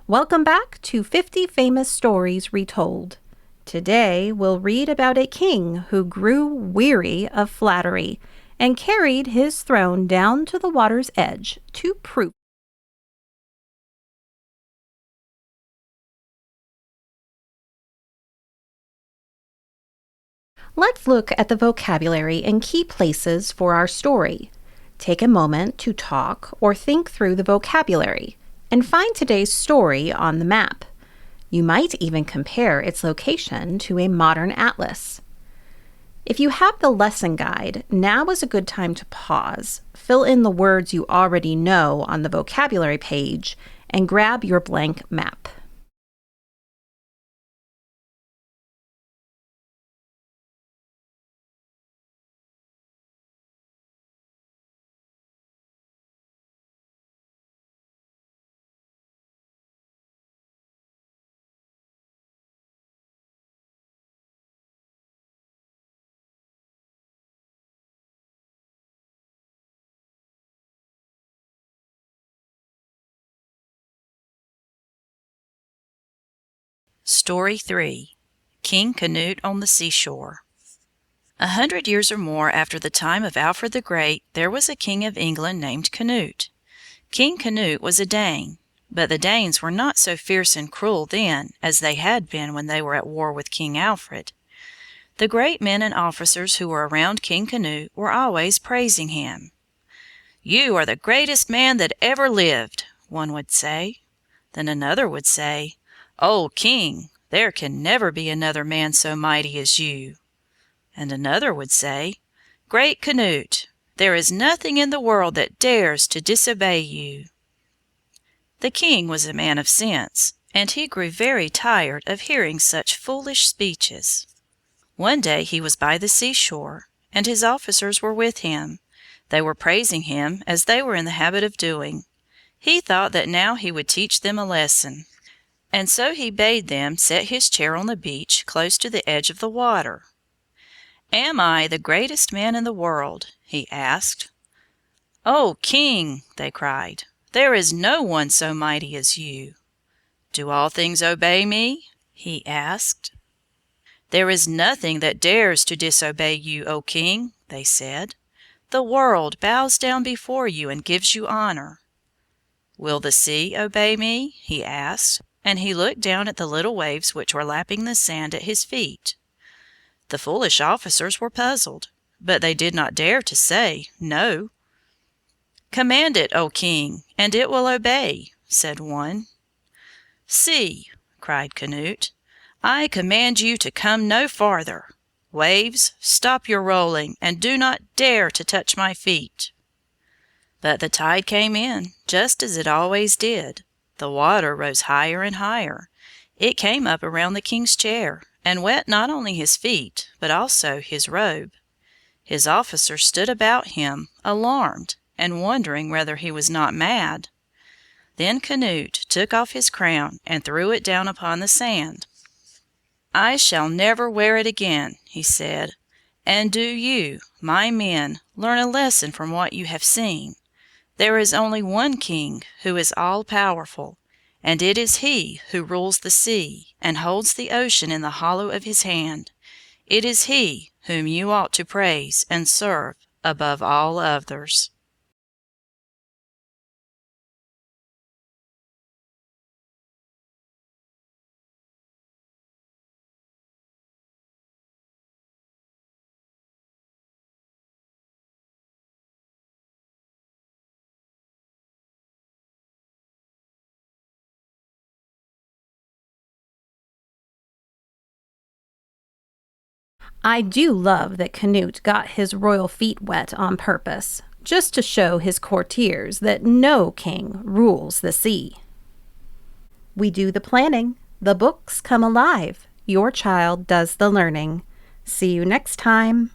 Welcome back to 50 Famous Stories Retold. Today we'll read about a king who grew weary of flattery and carried his throne down to the water's edge to prove. Let's look at the vocabulary and key places for our story. Take a moment to talk or think through the vocabulary and find today's story on the map. You might even compare its location to a modern atlas. If you have the lesson guide, now is a good time to pause, fill in the words you already know on the vocabulary page, and grab your blank map. Story 3. King Canute on the Seashore. 100 years or more after the time of Alfred the Great, there was a king of England named Canute. King Canute was a Dane, but the Danes were not so fierce and cruel then as they had been when they were at war with King Alfred. The great men and officers who were around King Canute were always praising him. "You are the greatest man that ever lived," one would say. Then another would say, "O king, there can never be another man so mighty as you." And another would say, "Great Canute, there is nothing in the world that dares to disobey you." The king was a man of sense, and he grew very tired of hearing such foolish speeches. One day he was by the seashore, and his officers were with him. They were praising him as they were in the habit of doing. He thought that now he would teach them a lesson. And so he bade them set his chair on the beach close to the edge of the water. "Am I the greatest man in the world?" he asked. "O king," they cried, "there is no one so mighty as you." "Do all things obey me?" he asked. "There is nothing that dares to disobey you, O king," they said. "The world bows down before you and gives you honor." "Will the sea obey me?" he asked, and he looked down at the little waves which were lapping the sand at his feet. The foolish officers were puzzled, but they did not dare to say no. "Command it, O king, and it will obey," said one. "See," cried Canute, "I command you to come no farther. Waves, stop your rolling, and do not dare to touch my feet." But the tide came in, just as it always did. The water rose higher and higher. It came up around the king's chair, and wet not only his feet, but also his robe. His officers stood about him, alarmed, and wondering whether he was not mad. Then Canute took off his crown and threw it down upon the sand. "I shall never wear it again," he said. "And do you, my men, learn a lesson from what you have seen. There is only one king who is all-powerful, and it is he who rules the sea and holds the ocean in the hollow of his hand. It is he whom you ought to praise and serve above all others." I do love that Canute got his royal feet wet on purpose, just to show his courtiers that no king rules the sea. We do the planning, the books come alive, your child does the learning. See you next time.